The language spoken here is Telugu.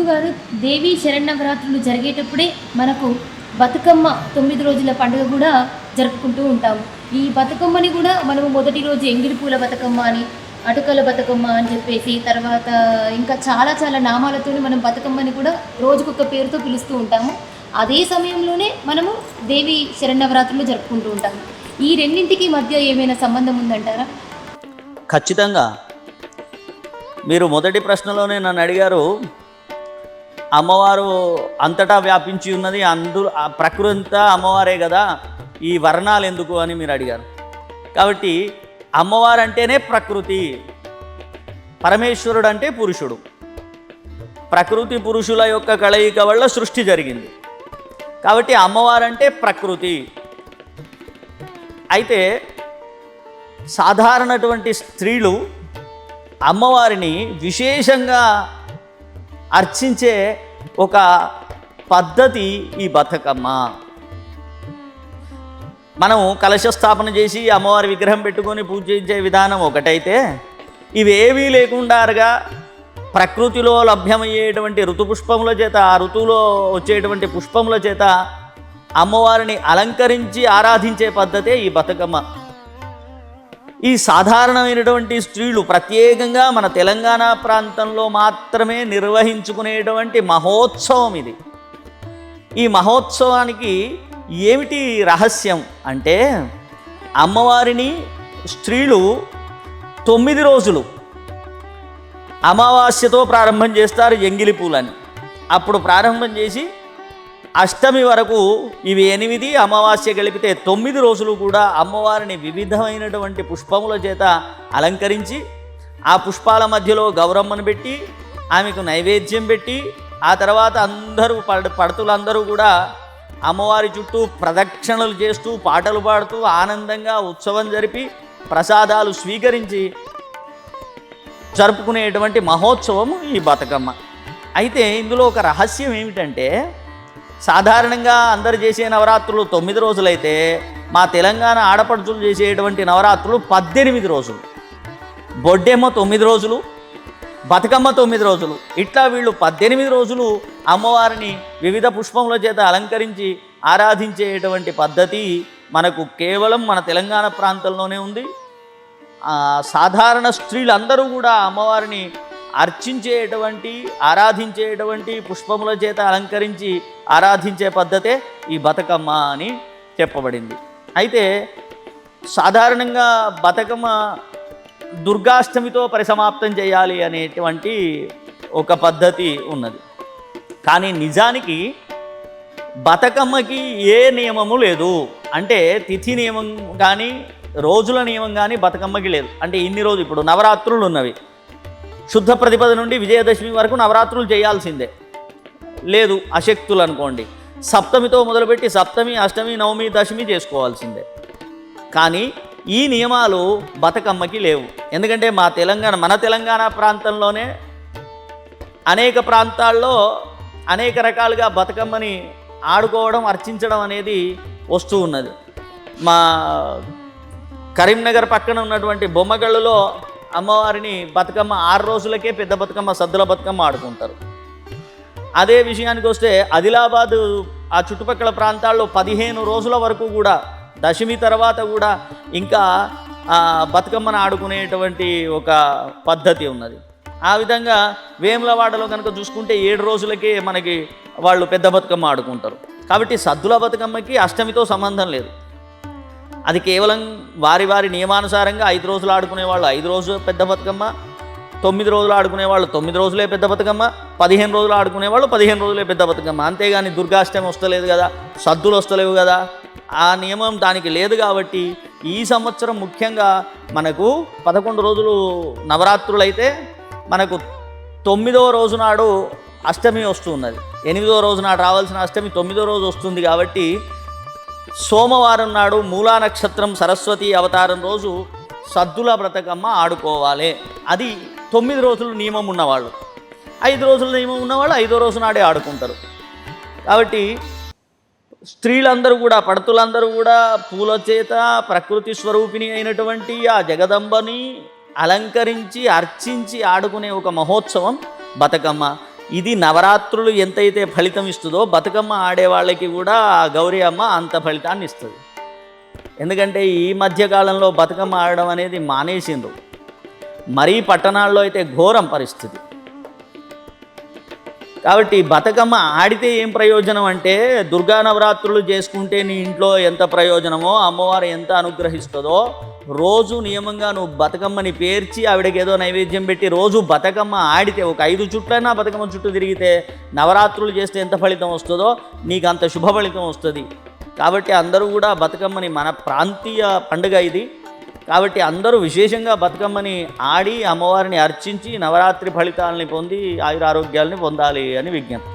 గురువుగారు దేవి శరన్నవరాత్రులు జరిగేటప్పుడే మనకు బతుకమ్మ 9 రోజుల పండుగ కూడా జరుపుకుంటూ ఉంటాము. ఈ బతుకమ్మని కూడా మనము మొదటి రోజు ఎంగిలి పూల బతుకమ్మ అని, అటుకల బతుకమ్మ అని చెప్పేసి, తర్వాత ఇంకా చాలా చాలా నామాలతోని మనం బతుకమ్మని కూడా రోజుకొక పేరుతో పిలుస్తూ ఉంటాము. అదే సమయంలోనే మనము దేవి శరన్నవరాత్రులు జరుపుకుంటూ ఉంటాము. ఈ రెండింటికి మధ్య ఏమైనా సంబంధం ఉందంటారా? ఖచ్చితంగా. మీరు మొదటి ప్రశ్నలోనే నన్ను అడిగారు, అమ్మవారు అంతటా వ్యాపించి ఉన్నది, ప్రకృతి అంతా అమ్మవారే కదా, ఈ వర్ణాలు ఎందుకు అని మీరు అడిగారు. కాబట్టి అమ్మవారు అంటేనే ప్రకృతి, పరమేశ్వరుడు అంటే పురుషుడు. ప్రకృతి పురుషుల యొక్క కలయిక వల్ల సృష్టి జరిగింది. కాబట్టి అమ్మవారంటే ప్రకృతి. అయితే సాధారణటువంటి స్త్రీలు అమ్మవారిని విశేషంగా అర్చించే ఒక పద్ధతి ఈ బతుకమ్మ. మనం కలశస్థాపన చేసి అమ్మవారి విగ్రహం పెట్టుకొని పూజించే విధానం ఒకటైతే, ఇవేవీ లేకుండారుగా ప్రకృతిలో లభ్యమయ్యేటువంటి ఋతుపుష్పముల చేత, ఆ ఋతువులో వచ్చేటువంటి పుష్పముల చేత అమ్మవారిని అలంకరించి ఆరాధించే పద్ధతే ఈ బతుకమ్మ. ఈ సాధారణమైనటువంటి స్త్రీలు ప్రత్యేకంగా మన తెలంగాణ ప్రాంతంలో మాత్రమే నిర్వహించుకునేటువంటి మహోత్సవం ఇది. ఈ మహోత్సవానికి ఏమిటి రహస్యం అంటే, అమ్మవారిని స్త్రీలు 9 రోజులు అమావాస్యతో ప్రారంభం చేస్తారు ఎంగిలి పూలని. అప్పుడు ప్రారంభం చేసి అష్టమి వరకు, ఇవి 8, అమావాస్య కలిపితే 9 రోజులు కూడా అమ్మవారిని వివిధమైనటువంటి పుష్పముల చేత అలంకరించి, ఆ పుష్పాల మధ్యలో గౌరమ్మను పెట్టి, ఆమెకు నైవేద్యం పెట్టి, ఆ తర్వాత అందరూ పడతులందరూ కూడా అమ్మవారి చుట్టూ ప్రదక్షిణలు చేస్తూ, పాటలు పాడుతూ, ఆనందంగా ఉత్సవం జరిపి, ప్రసాదాలు స్వీకరించి జరుపుకునేటువంటి మహోత్సవము ఈ బతుకమ్మ. అయితే ఇందులో ఒక రహస్యం ఏమిటంటే, సాధారణంగా అందరు చేసే నవరాత్రులు 9 రోజులైతే, మా తెలంగాణ ఆడపడుచులు చేసేటువంటి నవరాత్రులు 18 రోజులు. బొడ్డెమ్మ 9 రోజులు, బతుకమ్మ 9 రోజులు. ఇట్లా వీళ్ళు 18 రోజులు అమ్మవారిని వివిధ పుష్పముల చేత అలంకరించి ఆరాధించేటువంటి పద్ధతి మనకు కేవలం మన తెలంగాణ ప్రాంతంలోనే ఉంది. సాధారణ స్త్రీలందరూ కూడా అమ్మవారిని అర్చించేటువంటి, ఆరాధించేటువంటి, పుష్పముల చేత అలంకరించి ఆరాధించే పద్ధతే ఈ బతుకమ్మ అని చెప్పబడింది. అయితే సాధారణంగా బతుకమ్మ దుర్గాష్టమితో పరిసమాప్తం చేయాలి అనేటువంటి ఒక పద్ధతి ఉన్నది. కానీ నిజానికి బతుకమ్మకి ఏ నియమము లేదు. అంటే తిథి నియమం కానీ, రోజుల నియమం కానీ బతుకమ్మకి లేదు. అంటే ఇన్ని రోజులు, ఇప్పుడు నవరాత్రులు ఉన్నవి, శుద్ధ ప్రతిపద నుండి విజయదశమి వరకు నవరాత్రులు చేయాల్సిందే. లేదు అశక్తులు అనుకోండి, సప్తమితో మొదలుపెట్టి సప్తమి, అష్టమి, నవమి, దశమి చేసుకోవాల్సిందే. కానీ ఈ నియమాలు బతుకమ్మకి లేవు. ఎందుకంటే మన తెలంగాణ ప్రాంతంలోనే అనేక ప్రాంతాల్లో అనేక రకాలుగా బతుకమ్మని ఆడుకోవడం, అర్చించడం అనేది వస్తూ ఉన్నది. మా కరీంనగర్ పక్కన ఉన్నటువంటి బొమ్మగళ్ళులో అమ్మవారిని బతుకమ్మ 6 రోజులకే పెద్ద బతుకమ్మ, సద్దుల బతుకమ్మ ఆడుకుంటారు. అదే విషయానికి వస్తే ఆదిలాబాద్, ఆ చుట్టుపక్కల ప్రాంతాల్లో 15 రోజుల వరకు కూడా, దశమి తర్వాత కూడా ఇంకా బతుకమ్మను ఆడుకునేటువంటి ఒక పద్ధతి ఉన్నది. ఆ విధంగా వేములవాడలో కనుక చూసుకుంటే 7 రోజులకే మనకి వాళ్ళు పెద్ద బతుకమ్మ ఆడుకుంటారు. కాబట్టి సద్దుల బతుకమ్మకి అష్టమితో సంబంధం లేదు. అది కేవలం వారి వారి నియమానుసారంగా 5 రోజులు ఆడుకునే వాళ్ళు 5 రోజులు పెద్ద బతుకమ్మ, 9 రోజులు ఆడుకునే వాళ్ళు 9 రోజులే పెద్ద బతుకమ్మ, 15 రోజులు ఆడుకునే వాళ్ళు 15 రోజులే పెద్ద బతుకమ్మ. అంతేగాని దుర్గాష్టమి వస్తలేదు కదా, సద్దులు వస్తలేవు కదా, ఆ నియమం దానికి లేదు. కాబట్టి ఈ సంవత్సరం ముఖ్యంగా మనకు 11 రోజులు నవరాత్రులు అయితే, మనకు 9వ రోజు నాడు అష్టమి వస్తున్నది. 8వ రోజు నాడు రావాల్సిన అష్టమి 9వ రోజు వస్తుంది. కాబట్టి సోమవారం నాడు మూలా నక్షత్రం, సరస్వతి అవతారం రోజు సద్దుల బతుకమ్మ ఆడుకోవాలి. అది 9 రోజులు నియమం ఉన్నవాళ్ళు. 5 రోజుల నియమం ఉన్నవాళ్ళు 5వ రోజు నాడే ఆడుకుంటారు. కాబట్టి స్త్రీలందరూ కూడా, పడతులందరూ కూడా పూల చేత ప్రకృతి స్వరూపిణి అయినటువంటి ఆ జగదంబని అలంకరించి అర్చించి ఆడుకునే ఒక మహోత్సవం బతుకమ్మ. ఇది నవరాత్రులు ఎంతైతే ఫలితం ఇస్తుందో బతుకమ్మ ఆడే వాళ్ళకి కూడా ఆ గౌరీ అమ్మ అంత ఫలితాన్ని ఇస్తుంది. ఎందుకంటే ఈ మధ్యకాలంలో బతుకమ్మ ఆడడం అనేది మానేసిండ్రు. మరీ పట్టణాల్లో అయితే ఘోరం పరిస్థితి. కాబట్టి బతుకమ్మ ఆడితే ఏం ప్రయోజనం అంటే, దుర్గా నవరాత్రులు చేసుకుంటే నీ ఇంట్లో ఎంత ప్రయోజనమో, అమ్మవారు ఎంత అనుగ్రహిస్తుందో, రోజు నియమంగా నువ్వు బతుకమ్మని పేర్చి ఆవిడకి ఏదో నైవేద్యం పెట్టి రోజు బతుకమ్మ ఆడితే, ఒక 5 చుట్లైనా బతుకమ్మ చుట్టూ తిరిగితే, నవరాత్రులు చేస్తే ఎంత ఫలితం వస్తుందో నీకు అంత శుభ ఫలితం వస్తుంది. కాబట్టి అందరూ కూడా బతుకమ్మని, మన ప్రాంతీయ పండుగ ఇది కాబట్టి అందరూ విశేషంగా బతుకమ్మని ఆడి అమ్మవారిని అర్చించి నవరాత్రి ఫలితాలని పొంది ఆయురారోగ్యాలని పొందాలి అని విజ్ఞప్తి.